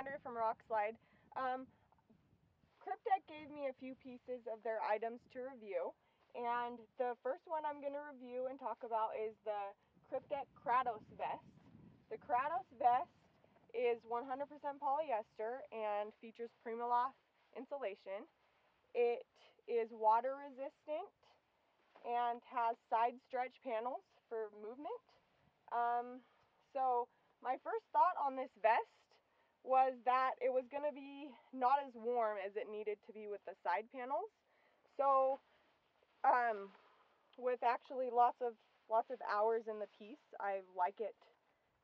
Andrea from Rokslide. Kryptek gave me a few pieces of their items to review, and the first one I'm going to review and talk about is the Kryptek Kratos Vest. The Kratos Vest is 100% polyester and features Primaloft insulation. It is water resistant and has side stretch panels for movement. So my first thought on this vest was that it was going to be not as warm as it needed to be with the side panels. So with actually lots of hours in the piece, I like it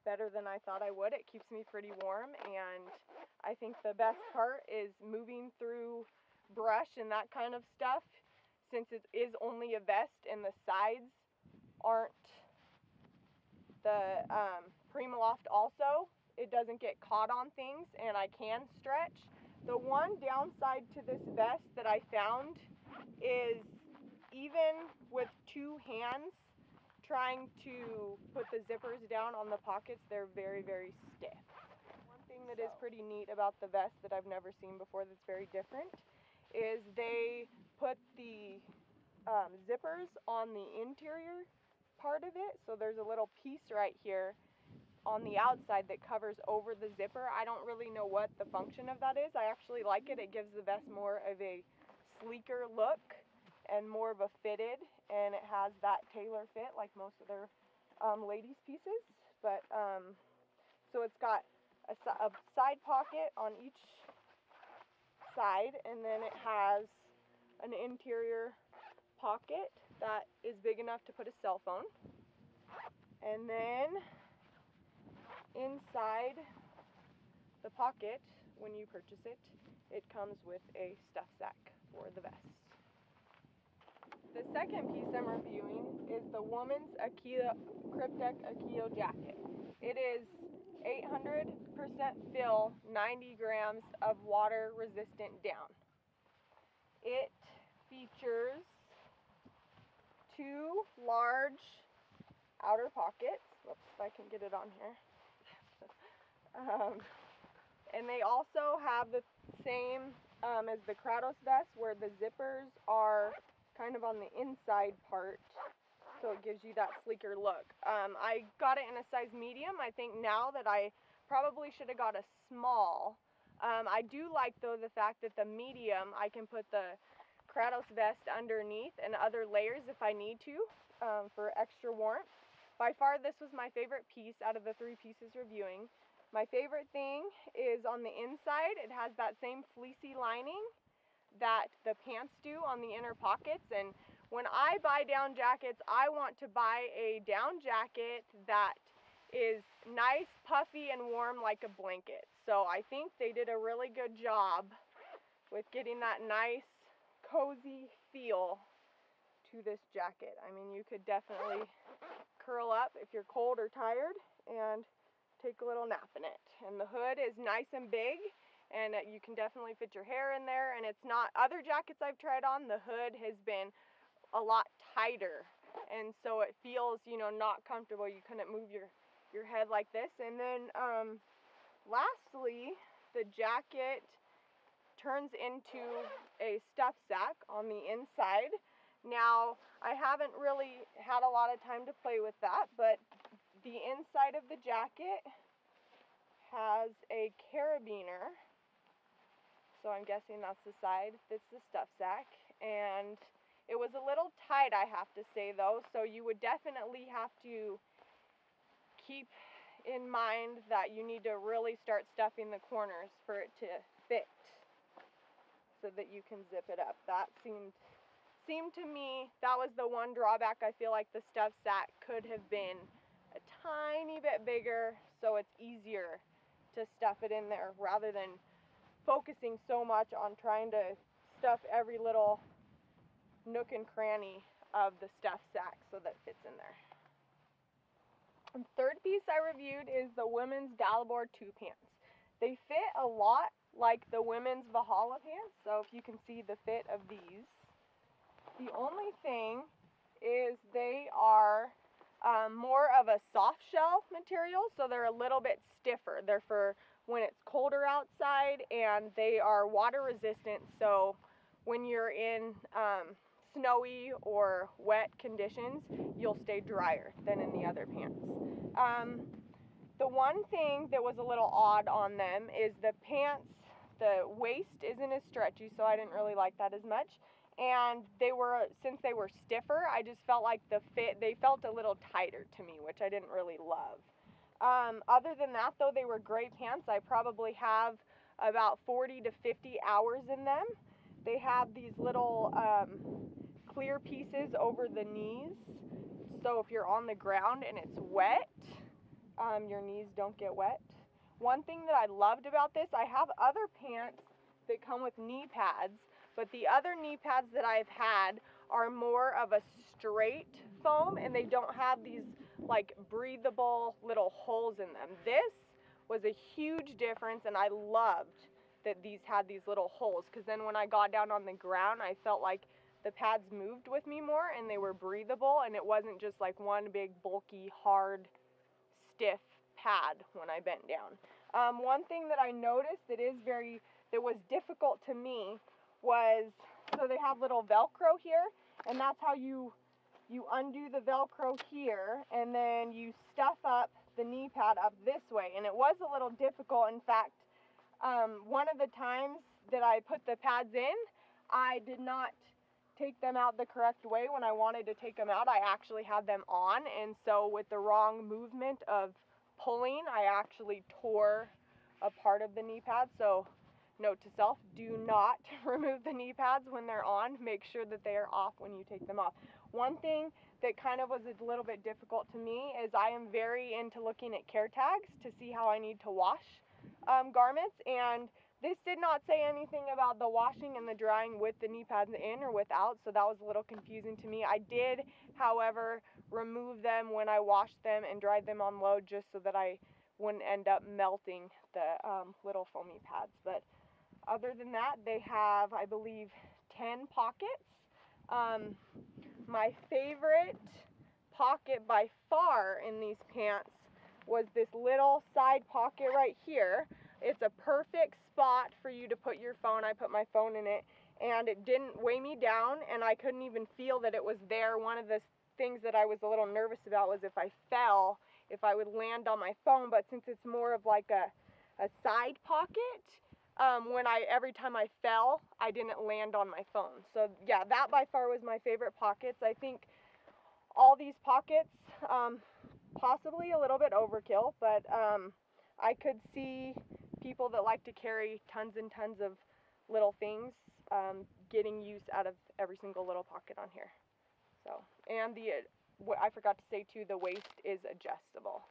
better than I thought I would. It keeps me pretty warm, and I think the best part is moving through brush and that kind of stuff. Since it is only a vest and the sides aren't the Primaloft also, it doesn't get caught on things and I can stretch. The one downside to this vest that I found is even with two hands trying to put the zippers down on the pockets, they're very, very stiff. One thing that is pretty neat about the vest that I've never seen before that's very different is they put the zippers on the interior part of it. So there's a little piece right here on the outside that covers over the zipper. I don't really know what the function of that is. I actually like it. It gives the vest more of a sleeker look and more of a fitted, and it has that tailor fit like most of their ladies pieces. But so it's got a side pocket on each side, and then it has an interior pocket that is big enough to put a cell phone. And then inside the pocket, when you purchase it, it comes with a stuff sack for the vest. The second piece I'm reviewing is the woman's Aquila Kryptek Ochio jacket. It is 800% fill, 90 grams of water resistant down. It features two large outer pockets. Whoops, if I can get it on here. And they also have the same as the Kratos vest, where the zippers are kind of on the inside part, so it gives you that sleeker look. I got it in a size medium. I think now that I probably should have got a small. I do like, though, the fact that the medium, I can put the Kratos vest underneath and other layers if I need to for extra warmth. By far, this was my favorite piece out of the three pieces reviewing. My favorite thing is on the inside, it has that same fleecy lining that the pants do on the inner pockets. And when I buy down jackets, I want to buy a down jacket that is nice, puffy, and warm like a blanket. So I think they did a really good job with getting that nice, cozy feel to this jacket. I mean, you could definitely curl up if you're cold or tired and take a little nap in it. And the hood is nice and big, and you can definitely fit your hair in there. And it's not, other jackets I've tried on, the hood has been a lot tighter, and so it feels, you know, not comfortable. You couldn't move your head like this. And then lastly, the jacket turns into a stuff sack on the inside. Now, I haven't really had a lot of time to play with that, but the inside of the jacket has a carabiner, so I'm guessing that's the side that's the stuff sack. And it was a little tight, I have to say, though, so you would definitely have to keep in mind that you need to really start stuffing the corners for it to fit so that you can zip it up. That seemed to me, that was the one drawback. I feel like the stuff sack could have been a tiny bit bigger, so it's easier to stuff it in there rather than focusing so much on trying to stuff every little nook and cranny of the stuff sack so that it fits in there. And third piece I reviewed is the women's Gala 2 pants. They fit a lot like the women's Valhalla pants, so if you can see the fit of these. The only thing is they are more of a soft shell material, so they're a little bit stiffer. They're for when it's colder outside, and they are water resistant, so when you're in snowy or wet conditions, you'll stay drier than in the other pants. The one thing that was a little odd on them is the pants, the waist isn't as stretchy, so I didn't really like that as much. And since they were stiffer, I just felt like the fit, they felt a little tighter to me, which I didn't really love. Other than that, though, they were great pants. I probably have about 40 to 50 hours in them. They have these little clear pieces over the knees, so if you're on the ground and it's wet, your knees don't get wet. One thing that I loved about this, I have other pants that come with knee pads, but the other knee pads that I've had are more of a straight foam, and they don't have these like breathable little holes in them. This was a huge difference, and I loved that these had these little holes, because then when I got down on the ground, I felt like the pads moved with me more, and they were breathable, and it wasn't just like one big bulky hard stiff pad when I bent down. One thing that I noticed that was difficult to me was, so they have little Velcro here, and that's how you undo the Velcro here, and then you stuff up the knee pad up this way, and it was a little difficult. In fact, one of the times that I put the pads in, I did not take them out the correct way. When I wanted to take them out, I actually had them on, and so with the wrong movement of pulling, I actually tore a part of the knee pad. So note to self, do not remove the knee pads when they're on. Make sure that they are off when you take them off. One thing that kind of was a little bit difficult to me is I am very into looking at care tags to see how I need to wash garments, and this did not say anything about the washing and the drying with the knee pads in or without, so that was a little confusing to me. I did, however, remove them when I washed them and dried them on load, just so that I wouldn't end up melting the little foamy pads. But other than that, they have, I believe, 10 pockets. My favorite pocket by far in these pants was this little side pocket right here. It's a perfect spot for you to put your phone. I put my phone in it, and it didn't weigh me down, and I couldn't even feel that it was there. One of the things that I was a little nervous about was if I fell, if I would land on my phone, but since it's more of like a side pocket, every time I fell, I didn't land on my phone. So yeah, that by far was my favorite pockets. I think all these pockets, possibly a little bit overkill, but I could see people that like to carry tons and tons of little things getting use out of every single little pocket on here. So, and I forgot to say too, the waist is adjustable,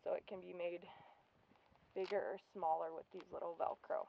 so it can be made bigger or smaller with these little Velcro.